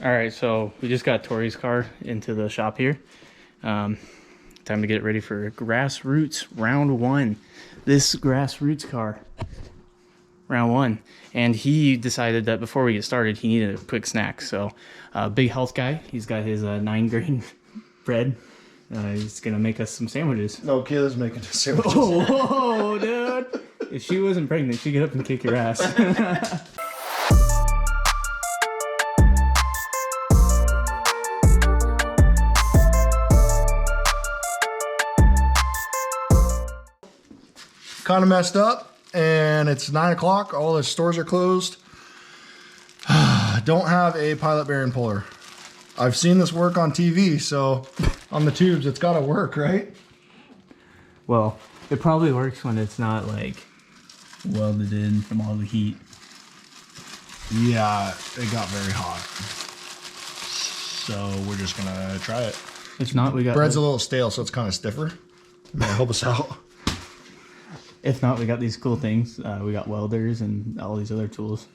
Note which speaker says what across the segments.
Speaker 1: All right, so we just got Tori's car into the shop here. Time to get it ready for Grassroots round 1. This Grassroots car, round 1. And he decided that before we get started, he needed a quick snack. So, big health guy. He's got his 9-grain bread. He's gonna make us some sandwiches.
Speaker 2: No, Kayla's making us sandwiches.
Speaker 1: Oh, whoa, dude! If she wasn't pregnant, she'd get up and kick your ass.
Speaker 2: Kind of messed up, and it's 9 o'clock. All the stores are closed. Don't have a pilot bearing puller. I've seen this work on TV, so on the tubes, it's got to work, right?
Speaker 1: Well, it probably works when it's not like welded in from all the heat.
Speaker 2: Yeah, it got very hot. So we're just gonna try it.
Speaker 1: If not, we got
Speaker 2: bread's a little stale, so it's kind of stiffer. May help us out.
Speaker 1: If not, we got these cool things. We got welders and all these other tools.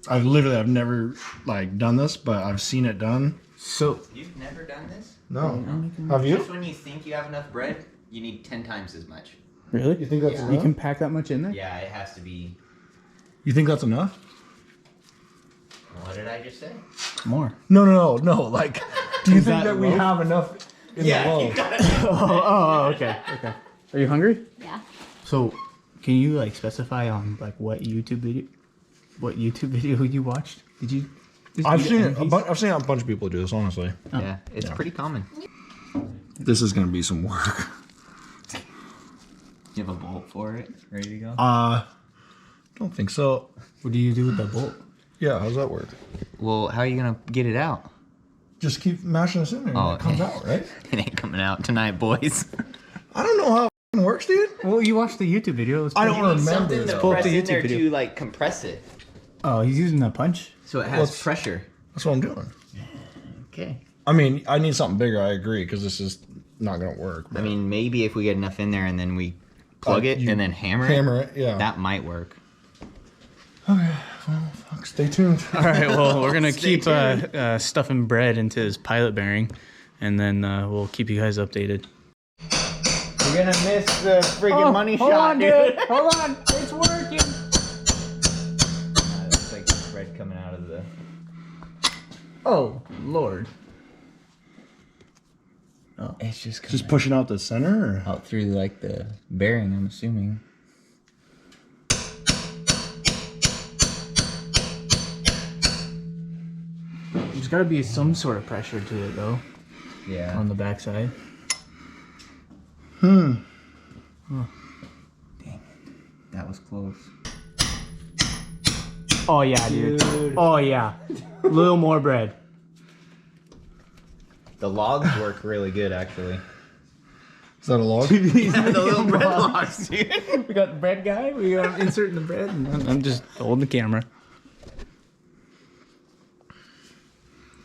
Speaker 2: I've never like done this, but I've seen it done.
Speaker 1: So
Speaker 3: you've never done this?
Speaker 2: No. Have you?
Speaker 3: Just when you think you have enough bread, you need 10 times as much.
Speaker 1: Really?
Speaker 2: You think that's enough?
Speaker 1: You can pack that much in there?
Speaker 3: Yeah, it has to be.
Speaker 2: You think that's enough?
Speaker 3: What did I just say?
Speaker 1: More.
Speaker 2: No. Like, do you think that we
Speaker 1: loaf?
Speaker 2: have enough in the loaf?
Speaker 1: Okay. Are you hungry?
Speaker 4: Yeah.
Speaker 1: So, can you like specify on like what YouTube video you watched? Did you?
Speaker 2: I've seen it. I've seen a bunch of people do this. Honestly.
Speaker 1: Oh.
Speaker 3: Yeah, it's pretty common.
Speaker 2: This is gonna be some work.
Speaker 3: You have a bolt for it ready to go?
Speaker 2: Don't think so.
Speaker 1: What do you do with the bolt?
Speaker 2: Yeah, how's that work?
Speaker 3: Well, how are you gonna get it out?
Speaker 2: Just keep mashing this in there and it comes out, right?
Speaker 3: It ain't coming out tonight, boys.
Speaker 2: I don't know how it works, dude.
Speaker 1: Well, you watched the YouTube video.
Speaker 2: I don't remember.
Speaker 3: Something to
Speaker 1: Pull up
Speaker 3: press
Speaker 1: the
Speaker 3: in there
Speaker 1: YouTube video.
Speaker 3: to like compress it,
Speaker 1: Oh, he's using a punch?
Speaker 3: so it has pressure.
Speaker 2: That's what I'm doing.
Speaker 3: Okay.
Speaker 2: I mean, I need something bigger. I agree, because this is not gonna work.
Speaker 3: I mean, maybe if we get enough in there and then we plug it and then hammer
Speaker 2: it, yeah.
Speaker 3: that might work.
Speaker 2: Okay, well, fuck, stay tuned.
Speaker 1: All right, well, we're going to keep stuffing bread into his pilot bearing, and then we'll keep you guys updated.
Speaker 3: You're gonna miss the friggin' money shot, dude.
Speaker 1: Hold on. It's working.
Speaker 3: It's like bread coming out of the...
Speaker 1: Oh, Lord.
Speaker 3: Oh, it's just
Speaker 2: Just pushing out the center? Or?
Speaker 3: out through like the bearing, I'm assuming.
Speaker 1: There's got to be some sort of pressure to it, though,
Speaker 3: Yeah.
Speaker 1: on the backside.
Speaker 3: Dang. That was close.
Speaker 1: Oh, yeah, dude. Oh, yeah. A little more bread.
Speaker 3: The logs work really good, actually.
Speaker 2: Is that a log?
Speaker 3: The little bread logs, dude.
Speaker 1: We got the bread guy. We got inserting the bread. And I'm just holding the camera.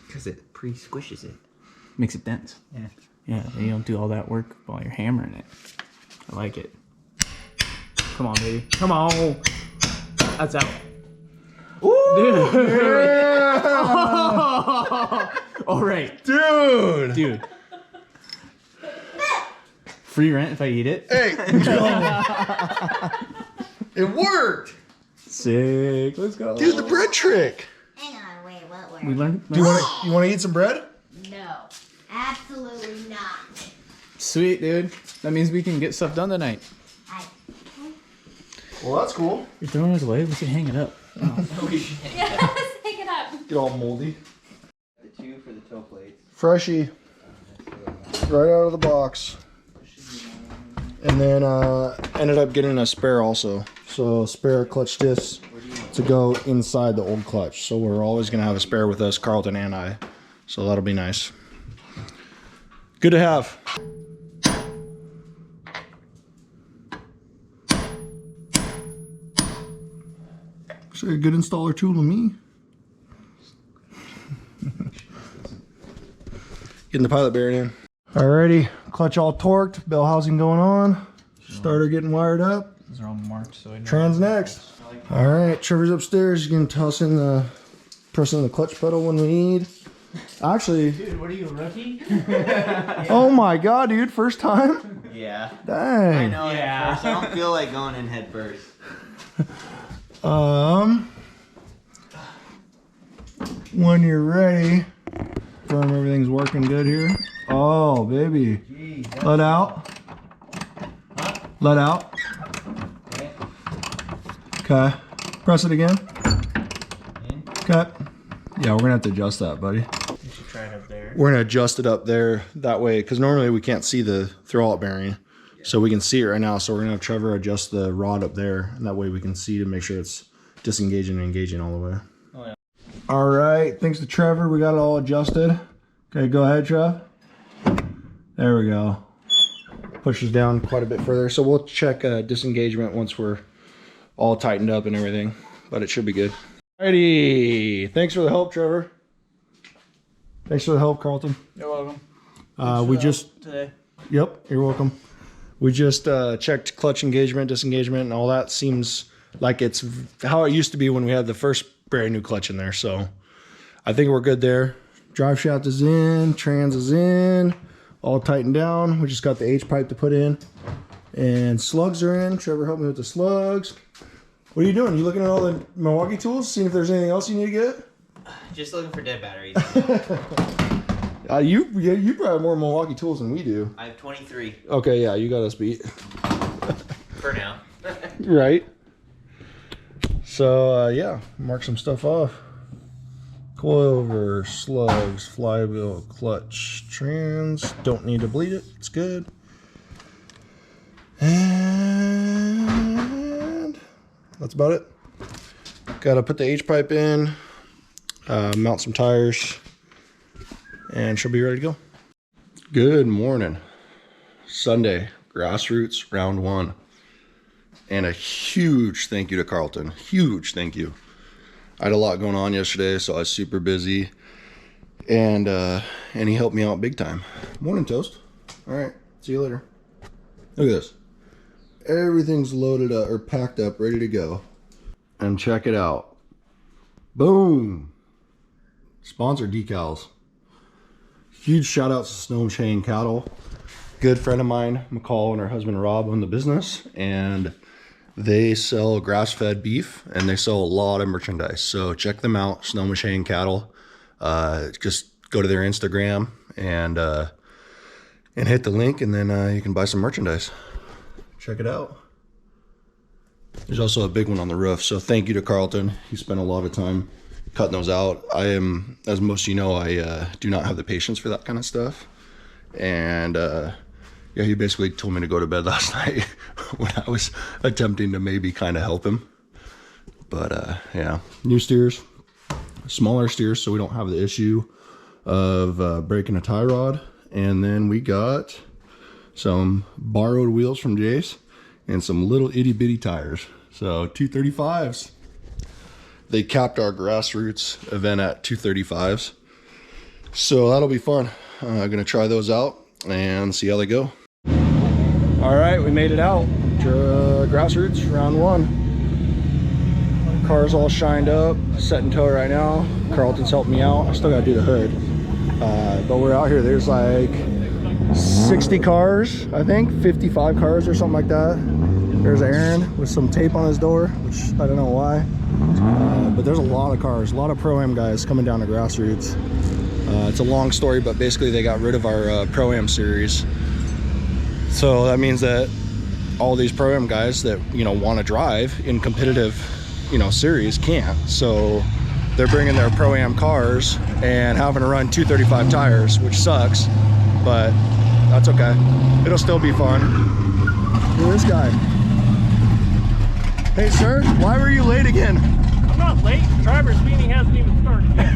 Speaker 3: Because it pre-squishes it.
Speaker 1: Makes it dense.
Speaker 3: Yeah.
Speaker 1: Yeah, then you don't do all that work while you're hammering it. I like it. Come on, baby. Come on. That's out. Ooh, dude.
Speaker 2: Yeah.
Speaker 1: All right.
Speaker 2: Dude.
Speaker 1: Free rent if I eat it.
Speaker 2: Hey. It worked.
Speaker 1: Sick. Let's go.
Speaker 2: Dude, the bread trick.
Speaker 4: Hang on, wait, what word?
Speaker 1: We learned.
Speaker 2: Do you want to eat some bread?
Speaker 4: No, absolutely not.
Speaker 1: Sweet, dude. That means we can get stuff done tonight.
Speaker 2: Well, that's cool.
Speaker 1: You're throwing it away? We can hang it up.
Speaker 4: Yeah, let's take it up.
Speaker 2: Get all moldy.
Speaker 3: The two for the toe plates.
Speaker 2: Freshie. Right out of the box. And then ended up getting a spare also. So spare clutch discs to go inside the old clutch. So we're always going to have a spare with us, Carlton and I. So that'll be nice. Good to have. Looks like a good installer tool to me. Getting the pilot bearing in. Alrighty, clutch all torqued, bell housing going on. Starter getting wired up.
Speaker 1: Those are all marked, so I know.
Speaker 2: Trans next. Alright, Trevor's upstairs. He's gonna toss in the pressing the clutch pedal when we need. Actually,
Speaker 3: Dude, what are you, a rookie?
Speaker 2: oh my god, dude, first time?
Speaker 3: Yeah.
Speaker 2: Dang.
Speaker 3: I know.
Speaker 1: Yeah.
Speaker 3: At first, I don't feel like going in head first.
Speaker 2: When you're ready, confirm everything's working good here. Oh, baby.
Speaker 3: Jeez,
Speaker 2: Let out. Let out.
Speaker 3: okay.
Speaker 2: Okay. Press it again.
Speaker 3: In.
Speaker 2: Okay. Yeah, we're gonna have to adjust that, buddy.
Speaker 1: You should try it up there.
Speaker 2: We're gonna adjust it up there that way, because normally we can't see the throwout bearing. So we can see it right now. So we're gonna have Trevor adjust the rod up there, and that way we can see to make sure it's disengaging and engaging all the way.
Speaker 1: Oh, yeah.
Speaker 2: All right, thanks to Trevor, we got it all adjusted. Okay, go ahead, Trev. There we go. Pushes down quite a bit further. So we'll check disengagement once we're all tightened up and everything, but it should be good. Alrighty, thanks for the help, Trevor. Thanks for the help, Carlton.
Speaker 1: You're welcome.
Speaker 2: We just,
Speaker 1: Today.
Speaker 2: yep, you're welcome. We just checked clutch engagement, disengagement, and all that. Seems like it's how it used to be when we had the first brand new clutch in there. So I think we're good there. Drive shaft is in, trans is in, all tightened down. We just got the H pipe to put in, and slugs are in. Trevor helped me with the slugs. What are you doing? You looking at all the Milwaukee tools, seeing if there's anything else you need to get?
Speaker 3: Just looking for dead batteries.
Speaker 2: You probably have more Milwaukee tools than we do.
Speaker 3: I have 23
Speaker 2: Okay, yeah, you got us beat.
Speaker 3: for now.
Speaker 2: Right. So, yeah, mark some stuff off. Coilover, slugs, flywheel, clutch, trans. Don't need to bleed it. It's good. And that's about it. Got to put the H-pipe in, mount some tires, and she'll be ready to go. Good morning. Sunday, Grassroots round 1. And a huge thank you to Carlton. Huge thank you. I had a lot going on yesterday, so I was super busy. And he helped me out big time. Morning, Toast. All right, see you later. Look at this. Everything's loaded up or packed up, ready to go. And check it out. Boom. Sponsor decals. Huge shout out to Snow Chain Cattle. Good friend of mine, McCall, and her husband Rob own the business, and they sell grass-fed beef, and they sell a lot of merchandise. So check them out, Snow Machine Cattle. Just go to their Instagram and hit the link, and then you can buy some merchandise. Check it out. There's also a big one on the roof. So thank you to Carlton. He spent a lot of time cutting those out. I am, as most of you know, I do not have the patience for that kind of stuff. And yeah, he basically told me to go to bed last night when I was attempting to maybe kind of help him. But yeah, new steers, smaller steers, so we don't have the issue of breaking a tie rod. And then we got some borrowed wheels from Jace and some little itty bitty tires. So 235s. They capped our Grassroots event at 235s. So that'll be fun. I'm gonna try those out and see how they go. All right, we made it out to Grassroots round 1. Car's all shined up, set in tow right now. Carlton's helping me out. I still gotta do the hood, but we're out here. There's like 60 cars, I think, 55 cars or something like that. There's Aaron with some tape on his door, which I don't know why, but there's a lot of cars, a lot of Pro-Am guys coming down to Grassroots. It's a long story, but basically they got rid of our Pro-Am series. So that means that all these Pro-Am guys that, you know, want to drive in competitive, you know, series can't. So they're bringing their Pro-Am cars and having to run 235 tires, which sucks, but that's okay. It'll still be fun. Look at this guy. Hey, sir, why were you late again?
Speaker 5: I'm not late. The driver's meeting hasn't even started yet.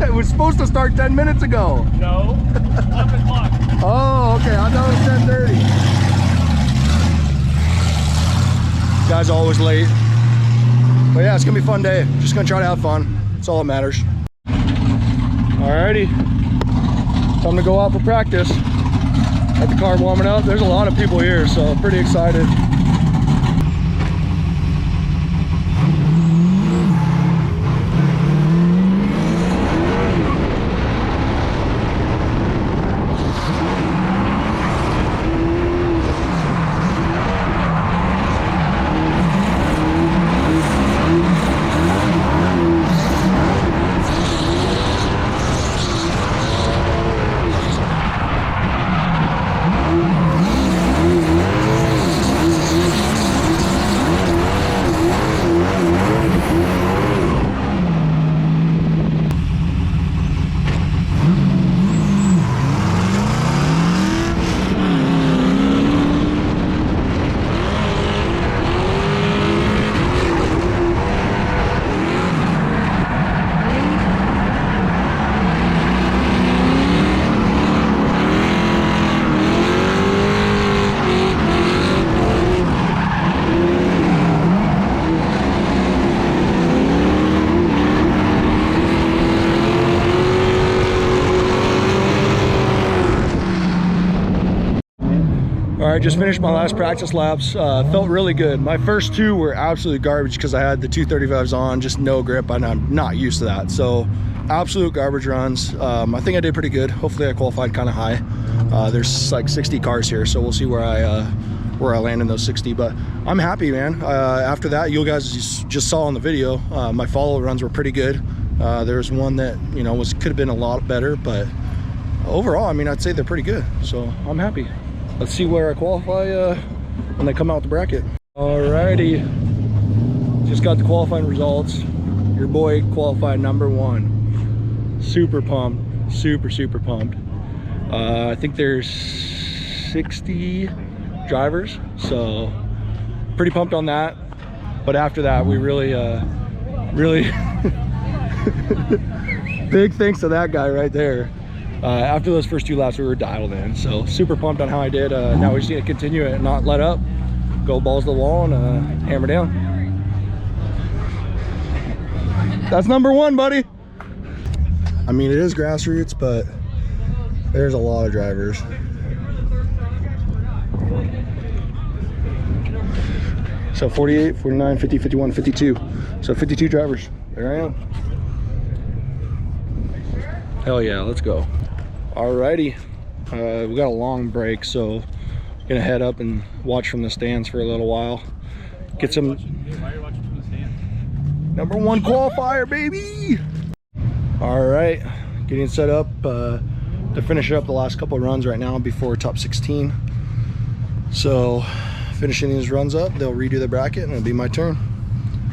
Speaker 2: It was supposed to start 10 minutes ago.
Speaker 5: No, 11 o'clock.
Speaker 2: Oh, okay. I thought it was 10:30. Guy's always late. But yeah, it's gonna be a fun day. Just gonna try to have fun. That's all that matters. Alrighty. Time to go out for practice. Got the car warming up. There's a lot of people here, so I'm pretty excited. right, just finished my last practice laps. Felt really good. My first two were absolute garbage because I had the 235s on, just no grip, and I'm not used to that. So absolute garbage runs. I think I did pretty good. Hopefully I qualified kind of high. There's like 60 cars here, so we'll see where I land in those 60, but I'm happy, man. After that, you guys just saw in the video, my follow runs were pretty good. There was one that, you know, could have been a lot better, but overall, I mean, I'd say they're pretty good, so I'm happy. Let's see where I qualify when they come out the bracket. Alrighty, just got the qualifying results. Your boy qualified #1. Super pumped, super pumped. I think there's 60 drivers, so pretty pumped on that. But after that, we really big thanks to that guy right there. After those first 2 laps, we were dialed in, so super pumped on how I did. Now we just need to continue it and not let up, go balls to the wall, and hammer down. That's #1, buddy. I mean, it is Grassroots, but there's a lot of drivers. So 48, 49, 50, 51, 52. So 52 drivers. There I am. Hell yeah, let's go. Alrighty. We got a long break, so gonna head up and watch from the stands for a little while. Get some
Speaker 5: Why are you watching from the stand?
Speaker 2: #1 qualifier, baby. All right, getting set up to finish up the last couple of runs right now before top 16. So finishing these runs up, they'll redo the bracket and it'll be my turn.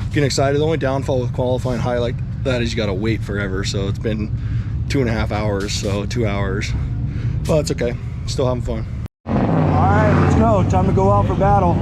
Speaker 2: Getting excited. The only downfall with qualifying high like that is you gotta wait forever. So it's been 2.5 hours, so 2 hours. But it's okay, still having fun. All right, let's go. Time to go out for battle.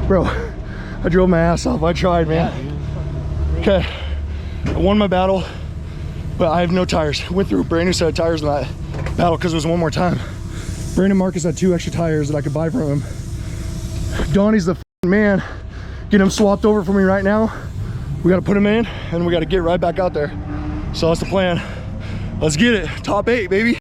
Speaker 2: Bro, I drove my ass off. I tried, man. Okay, I won my battle, but I have no tires. Went through a brand new set of tires in that battle because it was one more time. Brandon Marcus had 2 extra tires that I could buy from him. Donnie's the f***ing man. Get him swapped over for me right now. We got to put him in and we got to get right back out there. So that's the plan. Let's get it. Top 8, baby.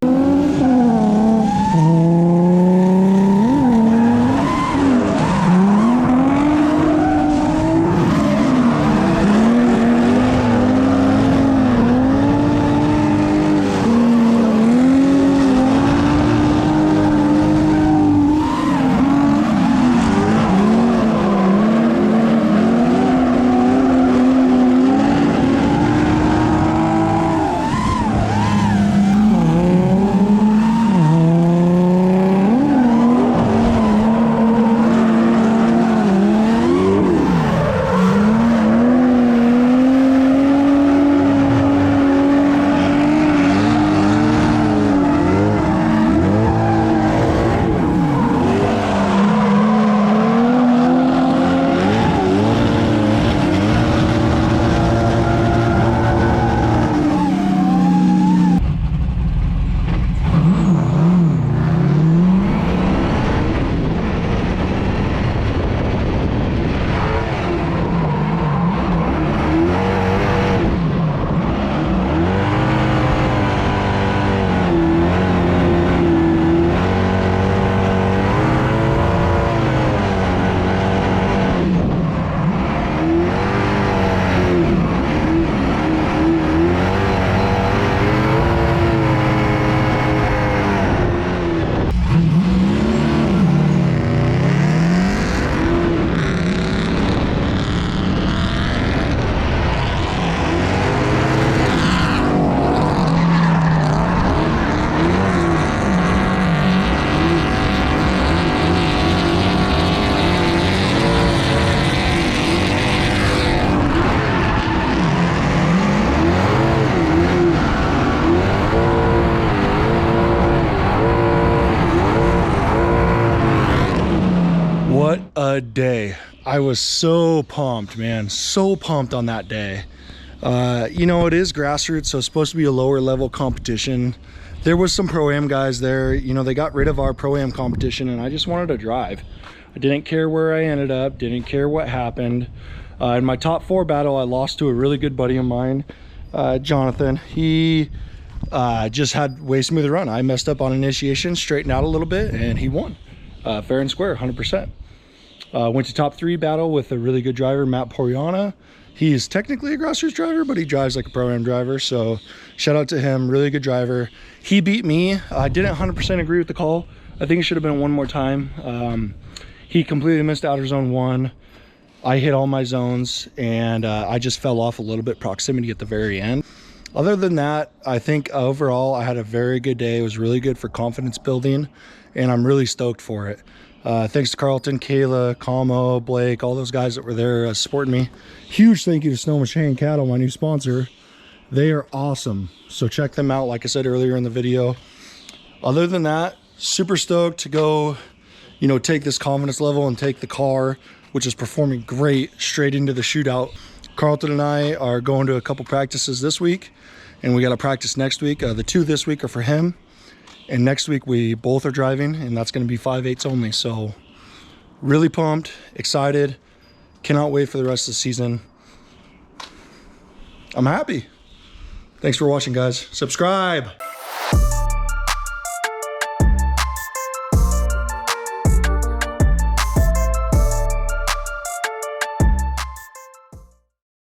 Speaker 2: What a day. I was so pumped, man. So pumped on that day. You know, it is grassroots, so it's supposed to be a lower level competition. There was some Pro-Am guys there. You know, they got rid of our Pro-Am competition, and I just wanted to drive. I didn't care where I ended up, didn't care what happened. In my top 4 battle, I lost to a really good buddy of mine, Jonathan. He just had way smoother run. I messed up on initiation, straightened out a little bit, and he won. Fair and square, 100%. Went to top 3 battle with a really good driver, Matt Poriana. He is technically a Grassroots driver, but he drives like a Pro-Am driver. So shout out to him, really good driver. He beat me. I didn't 100% agree with the call. I think it should have been one more time. He completely missed outer zone 1. I hit all my zones, and I just fell off a little bit proximity at the very end. Other than that, I think overall I had a very good day. It was really good for confidence building, and I'm really stoked for it. Thanks to Carlton, Kayla, Como, Blake, all those guys that were there supporting me. Huge thank you to Snow Machine Cattle, my new sponsor. They are awesome. So check them out, like I said earlier in the video. Other than that, super stoked to go, you know, take this confidence level and take the car, which is performing great, straight into the shootout. Carlton and I are going to a couple practices this week, and we got a practice next week. The 2 this week are for him. And next week we both are driving, and that's going to be 5/8 only. So really pumped, excited, cannot wait for the rest of the season. I'm happy. Thanks for watching, guys. Subscribe.